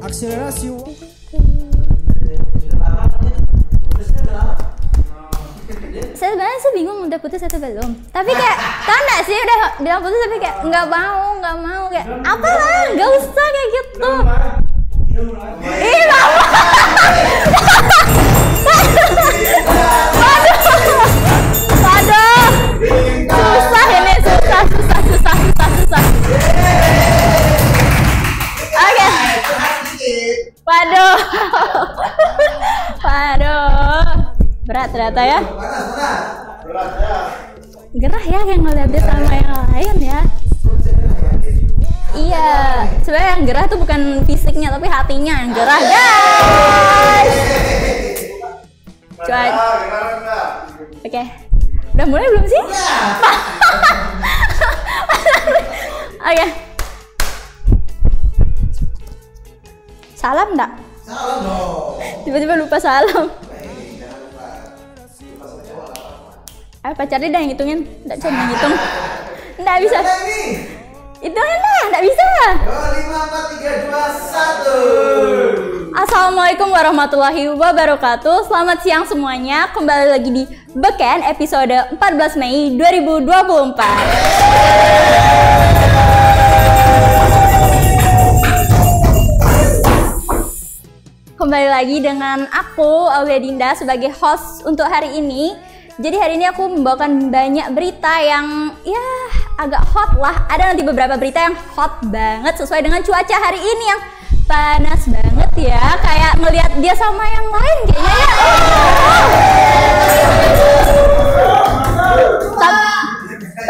Akselerasi. Sebenarnya sih bingung udah putus atau belum. Tapi kayak tau nggak sih udah bilang putus tapi kayak nggak mau kayak apalah nggak usah kayak gitu. Ih lama. Waduh. Susah ini susah. Oke. Waduh. Berat ternyata ya. Gerah ya kayak ngeliat dia sama yang lain ya. Iya, sebenarnya yang gerah tuh bukan fisiknya tapi hatinya yang gerah guys. Coba. Oke. Udah mulai belum sih? Oke. Salam enggak? Salam dong. Tiba-tiba lupa salam. Pacarnya udah yang ngitungin, nggak bisa ngitung, nggak bisa. Hitungin lah, nggak bisa. 5, 4, 3, 2, 1. Assalamualaikum warahmatullahi wabarakatuh. Selamat siang semuanya. Kembali lagi di Beken episode 14 Mei 2024. Kembali lagi dengan aku Aulia Dinda sebagai host untuk hari ini. Jadi hari ini aku membawakan banyak berita yang ya agak hot lah. Ada nanti beberapa berita yang hot banget sesuai dengan cuaca hari ini yang panas banget ya. Kayak ngelihat dia sama yang lain kayaknya ya.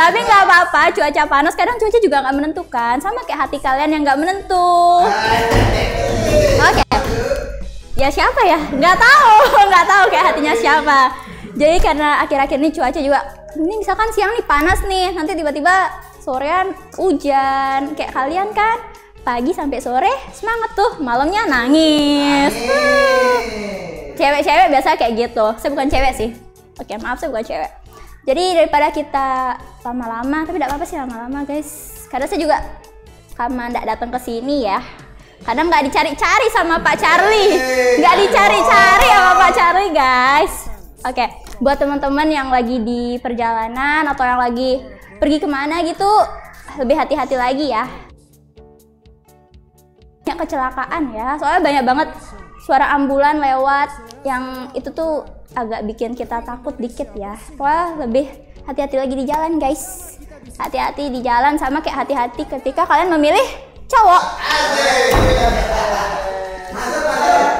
Tapi nggak apa-apa, cuaca panas kadang cuaca juga nggak menentukan. Sama kayak hati kalian yang nggak menentu. Oke. Ya siapa ya? Nggak tahu kayak hatinya siapa. Jadi karena akhir-akhir ini cuaca juga, ini misalkan siang nih panas nih, nanti tiba-tiba sorean hujan. Kayak kalian kan, pagi sampai sore semangat tuh, malamnya nangis. Cewek-cewek biasa kayak gitu, saya bukan cewek sih. Oke, maaf saya bukan cewek. Jadi daripada kita lama-lama, tapi tidak apa-apa sih lama-lama guys. Karena saya juga karena nggak datang ke sini ya. Kadang nggak dicari-cari sama Pak Charlie, nggak dicari-cari sama Pak Charlie guys. Oke, buat teman-teman yang lagi di perjalanan atau yang lagi pergi kemana gitu, lebih hati-hati lagi ya. Banyak kecelakaan ya, soalnya banyak banget suara ambulan lewat yang itu tuh agak bikin kita takut dikit ya. Pokoknya lebih hati-hati lagi di jalan guys. Hati-hati di jalan sama kayak hati-hati ketika kalian memilih cowok.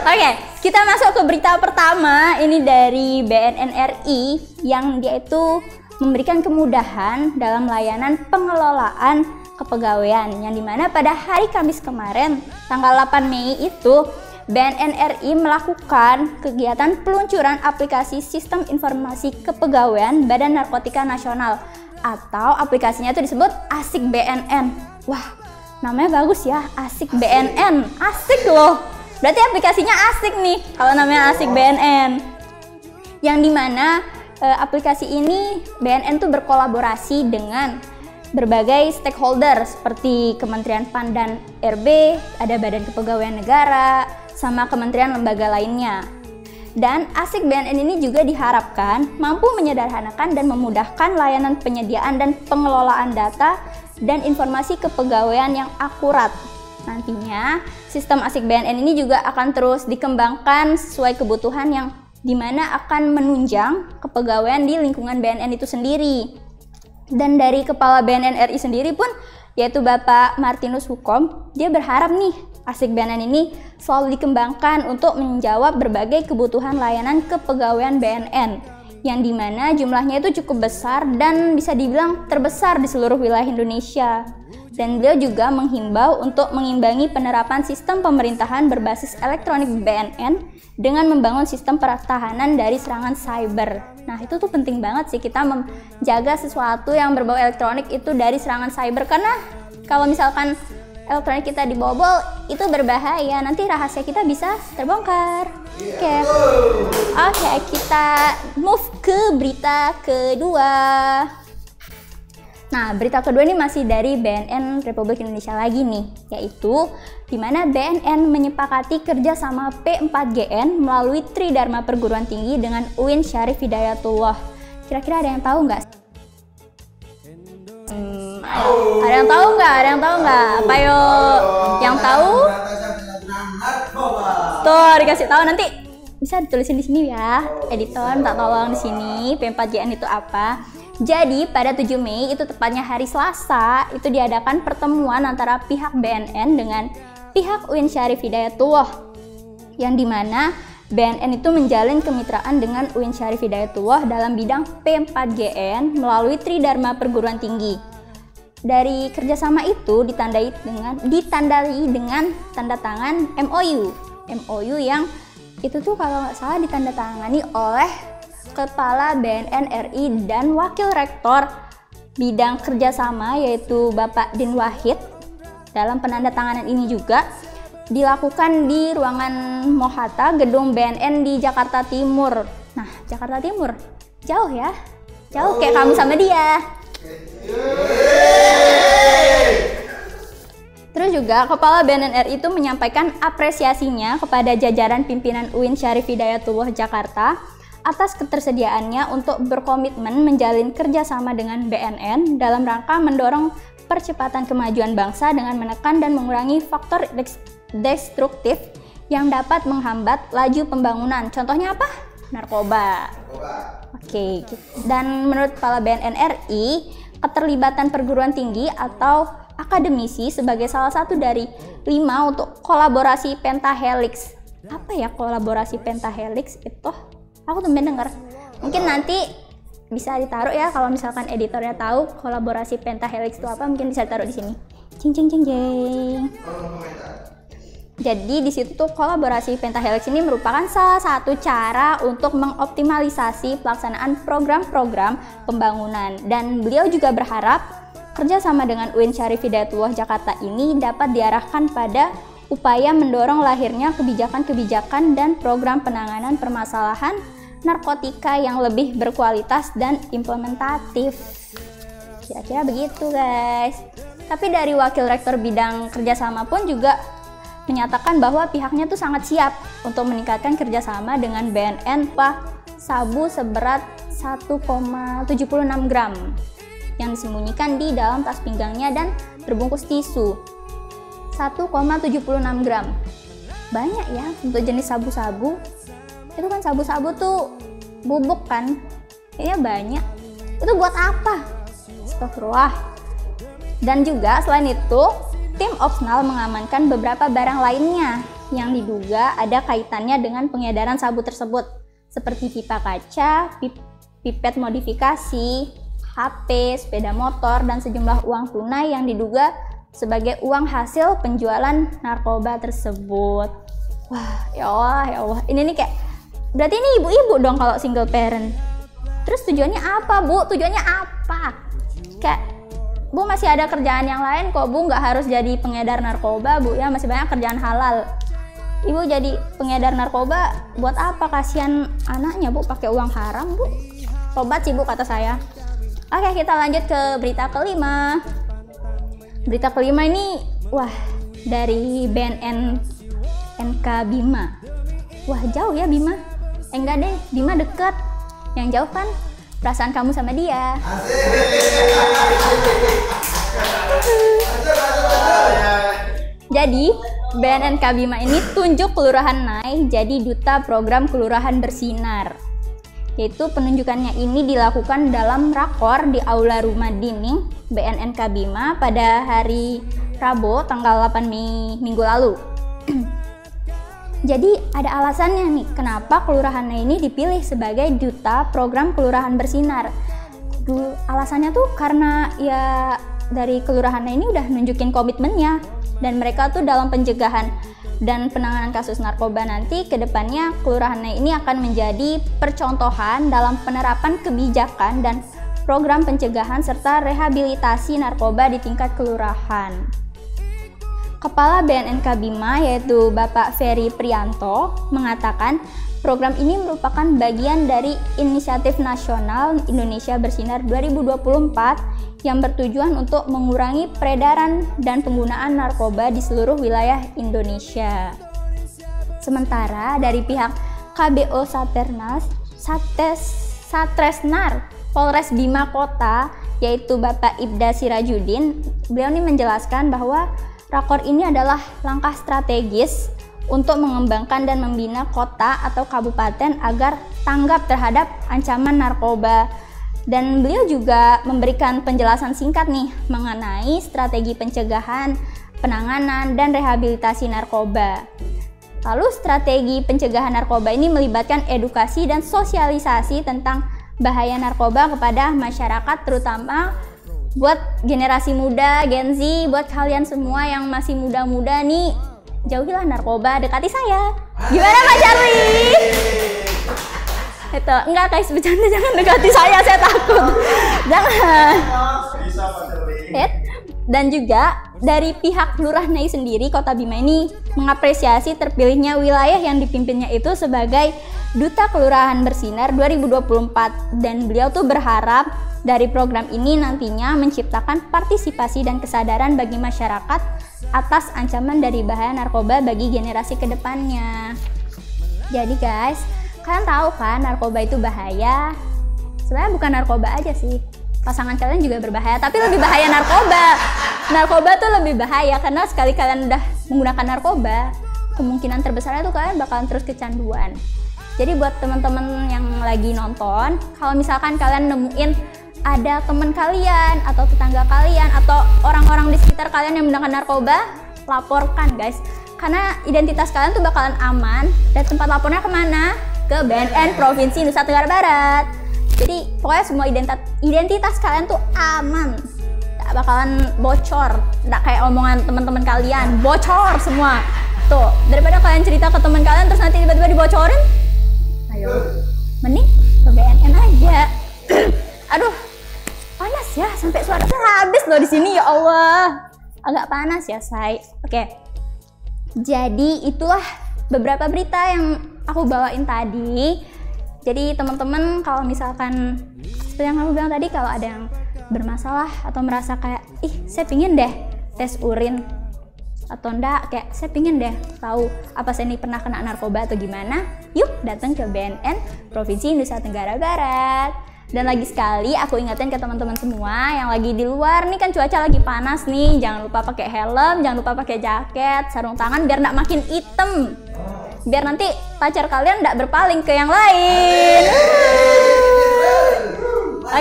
Oke, kita masuk ke berita pertama. Ini dari BNN RI yang dia itu memberikan kemudahan dalam layanan pengelolaan kepegawaian, yang dimana pada hari Kamis kemarin tanggal 8 Mei itu BNN RI melakukan kegiatan peluncuran aplikasi Sistem Informasi Kepegawaian Badan Narkotika Nasional, atau aplikasinya itu disebut Asik BNN. Wah, namanya bagus ya, Asik BNN. Asik loh. Berarti aplikasinya asik nih kalau namanya Asik BNN. Yang dimana aplikasi ini BNN tuh berkolaborasi dengan berbagai stakeholder seperti Kementerian PAN dan RB, ada Badan Kepegawaian Negara, sama kementerian lembaga lainnya. Dan Asik BNN ini juga diharapkan mampu menyederhanakan dan memudahkan layanan penyediaan dan pengelolaan data dan informasi kepegawaian yang akurat. Nantinya sistem Asik BNN ini juga akan terus dikembangkan sesuai kebutuhan yang dimana akan menunjang kepegawaian di lingkungan BNN itu sendiri. Dan dari Kepala BNN RI sendiri pun, yaitu Bapak Martinus Hukom, dia berharap nih Asik BNN ini selalu dikembangkan untuk menjawab berbagai kebutuhan layanan kepegawaian BNN, yang dimana jumlahnya itu cukup besar dan bisa dibilang terbesar di seluruh wilayah Indonesia. Dan beliau juga menghimbau untuk mengimbangi penerapan sistem pemerintahan berbasis elektronik BNN dengan membangun sistem pertahanan dari serangan cyber. Nah, itu tuh penting banget sih kita menjaga sesuatu yang berbau elektronik itu dari serangan cyber, karena kalau misalkan elektronik kita dibobol itu berbahaya, nanti rahasia kita bisa terbongkar. Oke, kita move ke berita kedua. Nah, berita kedua ini masih dari BNN Republik Indonesia lagi nih, yaitu di mana BNN menyepakati kerja sama P4GN melalui Tridharma Perguruan Tinggi dengan UIN Syarif Hidayatullah. Kira-kira ada yang tahu nggak? Ada yang tahu nggak? Ada yang tahu nggak? Apa yo? Yang tahu? Tuh, dikasih tahu nanti. Bisa ditulisin di sini ya, editor minta tolong di sini P4GN itu apa. Jadi pada 7 Mei itu tepatnya hari Selasa itu diadakan pertemuan antara pihak BNN dengan pihak UIN Syarif Hidayatullah, yang dimana BNN itu menjalin kemitraan dengan UIN Syarif Hidayatullah dalam bidang P4GN melalui Tridharma Perguruan Tinggi. Dari kerjasama itu ditandai dengan tanda tangan MOU yang itu tuh kalau nggak salah ditandatangani oleh Kepala BNN RI dan Wakil Rektor bidang kerjasama yaitu Bapak Din Wahid. Dalam penandatanganan ini juga dilakukan di ruangan Mohatta Gedung BNN di Jakarta Timur. Nah, Jakarta Timur jauh ya, jauh kayak kamu sama dia. Terus juga Kepala BNN RI itu menyampaikan apresiasinya kepada jajaran pimpinan UIN Syarif Hidayatullah Jakarta atas ketersediaannya untuk berkomitmen menjalin kerjasama dengan BNN dalam rangka mendorong percepatan kemajuan bangsa dengan menekan dan mengurangi faktor destruktif yang dapat menghambat laju pembangunan. Contohnya apa? Narkoba. Oke. Dan menurut Kepala BNN RI, keterlibatan perguruan tinggi atau akademisi sebagai salah satu dari 5 untuk kolaborasi pentahelix. Apa ya kolaborasi pentahelix itu? Aku tumben denger. Mungkin nanti bisa ditaruh ya kalau misalkan editornya tahu kolaborasi pentahelix itu apa, mungkin bisa ditaruh di sini. Cing cing cing cing. Jadi di situ tuh kolaborasi pentahelix ini merupakan salah satu cara untuk mengoptimalisasi pelaksanaan program-program pembangunan, dan beliau juga berharap kerjasama dengan UIN Syarif Hidayatullah Jakarta ini dapat diarahkan pada upaya mendorong lahirnya kebijakan-kebijakan dan program penanganan permasalahan narkotika yang lebih berkualitas dan implementatif. Kira-kira begitu guys. Tapi dari Wakil Rektor bidang kerjasama pun juga menyatakan bahwa pihaknya tuh sangat siap untuk meningkatkan kerjasama dengan BNN sabu seberat 1,76 gram yang disembunyikan di dalam tas pinggangnya dan terbungkus tisu. 1,76 gram. Banyak ya untuk jenis sabu-sabu. Itu kan sabu-sabu tuh bubuk kan? Kayaknya banyak. Itu buat apa? Astagfirullah. Dan juga selain itu, tim Opsnal mengamankan beberapa barang lainnya yang diduga ada kaitannya dengan pengedaran sabu tersebut, seperti pipa kaca, pipet modifikasi, HP, sepeda motor, dan sejumlah uang tunai yang diduga sebagai uang hasil penjualan narkoba tersebut. Wah, ya Allah, ya Allah. Ini nih kayak, berarti ini ibu-ibu dong kalau single parent. Terus tujuannya apa, Bu? Tujuannya apa? Kayak, Bu masih ada kerjaan yang lain kok, Bu. Nggak harus jadi pengedar narkoba, Bu. Ya, masih banyak kerjaan halal. Ibu jadi pengedar narkoba, buat apa? Kasihan anaknya, Bu, pakai uang haram, Bu. Tobat sih, Bu, kata saya. Oke, kita lanjut ke berita kelima. Berita kelima ini, wah, dari BNN NK Bima. Wah, jauh ya Bima. Enggak deh, Bima deket. Yang jauh kan perasaan kamu sama dia. Jadi, BNN NK Bima ini tunjuk Kelurahan Nai jadi duta program Kelurahan Bersinar. Yaitu penunjukannya ini dilakukan dalam rakor di Aula Rumah Dining BNN Kabima pada hari Rabu tanggal 8 Mei minggu lalu. Jadi ada alasannya nih kenapa kelurahannya ini dipilih sebagai duta program Kelurahan Bersinar. Alasannya tuh karena ya dari kelurahannya ini udah nunjukin komitmennya, dan mereka tuh dalam pencegahan dan penanganan kasus narkoba nanti ke depannya kelurahannya ini akan menjadi percontohan dalam penerapan kebijakan dan program pencegahan serta rehabilitasi narkoba di tingkat kelurahan. Kepala BNN Kabima yaitu Bapak Ferry Prianto mengatakan program ini merupakan bagian dari Inisiatif Nasional Indonesia Bersinar 2024 yang bertujuan untuk mengurangi peredaran dan penggunaan narkoba di seluruh wilayah Indonesia. Sementara dari pihak KBO Satresnar Polres Bima Kota, yaitu Bapak Ibda Sirajudin, beliau ini menjelaskan bahwa rakor ini adalah langkah strategis untuk mengembangkan dan membina kota atau kabupaten agar tanggap terhadap ancaman narkoba. Dan beliau juga memberikan penjelasan singkat nih mengenai strategi pencegahan, penanganan, dan rehabilitasi narkoba. Lalu strategi pencegahan narkoba ini melibatkan edukasi dan sosialisasi tentang bahaya narkoba kepada masyarakat, terutama buat generasi muda, Gen Z, buat kalian semua yang masih muda-muda nih, jauhilah narkoba, dekati saya. Gimana Pak Charlie? Itu enggak guys, bercanda, jangan dekati saya takut. Jangan. Dan juga dari pihak Lurah Nai sendiri, Kota Bima ini mengapresiasi terpilihnya wilayah yang dipimpinnya itu sebagai Duta Kelurahan Bersinar 2024, dan beliau tuh berharap dari program ini nantinya menciptakan partisipasi dan kesadaran bagi masyarakat atas ancaman dari bahaya narkoba bagi generasi kedepannya. Jadi guys, kalian tahu kan narkoba itu bahaya? Sebenarnya bukan narkoba aja sih, pasangan kalian juga berbahaya, tapi lebih bahaya narkoba. Narkoba tuh lebih bahaya karena sekali kalian udah menggunakan narkoba, kemungkinan terbesarnya tuh kalian bakalan terus kecanduan. Jadi buat teman-teman yang lagi nonton, kalau misalkan kalian nemuin ada teman kalian atau tetangga kalian atau orang-orang di sekitar kalian yang menggunakan narkoba, laporkan guys, karena identitas kalian tuh bakalan aman. Dan tempat lapornya kemana? Ke BNN Provinsi Nusa Tenggara Barat. Jadi pokoknya semua identitas kalian tuh aman, gak bakalan bocor, gak kayak omongan teman-teman kalian, bocor semua. Tuh, daripada kalian cerita ke teman kalian terus nanti tiba-tiba dibocorin, ayo, mending ke BNN aja. Aduh, panas ya, sampai suara saya habis loh di sini, ya Allah. Agak panas ya, say. Oke. Jadi itulah beberapa berita yang aku bawain tadi. Jadi teman-teman kalau misalkan seperti yang aku bilang tadi, kalau ada yang bermasalah atau merasa kayak saya pingin deh tes urin, atau enggak kayak saya pingin deh tahu apa saya ini pernah kena narkoba atau gimana, yuk datang ke BNN Provinsi Nusa Tenggara Barat. Dan lagi sekali aku ingetin ke teman-teman semua yang lagi di luar nih, kan cuaca lagi panas nih, jangan lupa pakai helm, jangan lupa pakai jaket, sarung tangan biar nggak makin hitam, biar nanti pacar kalian nggak berpaling ke yang lain.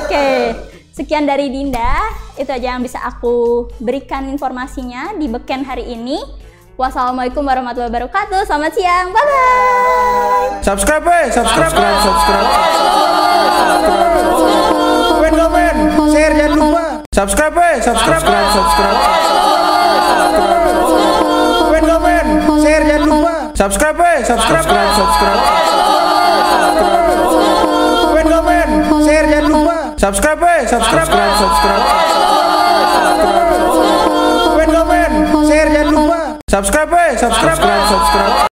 Oke, sekian dari Dinda, itu aja yang bisa aku berikan informasinya di Beken hari ini. Wassalamualaikum warahmatullahi wabarakatuh. Selamat siang, bye bye. Subscribe. Komen, share jangan lupa. Subscribe. Komen, share jangan lupa. Subscribe. Komen, share jangan lupa. Subscribe. Komen, share jangan lupa. Subscribe.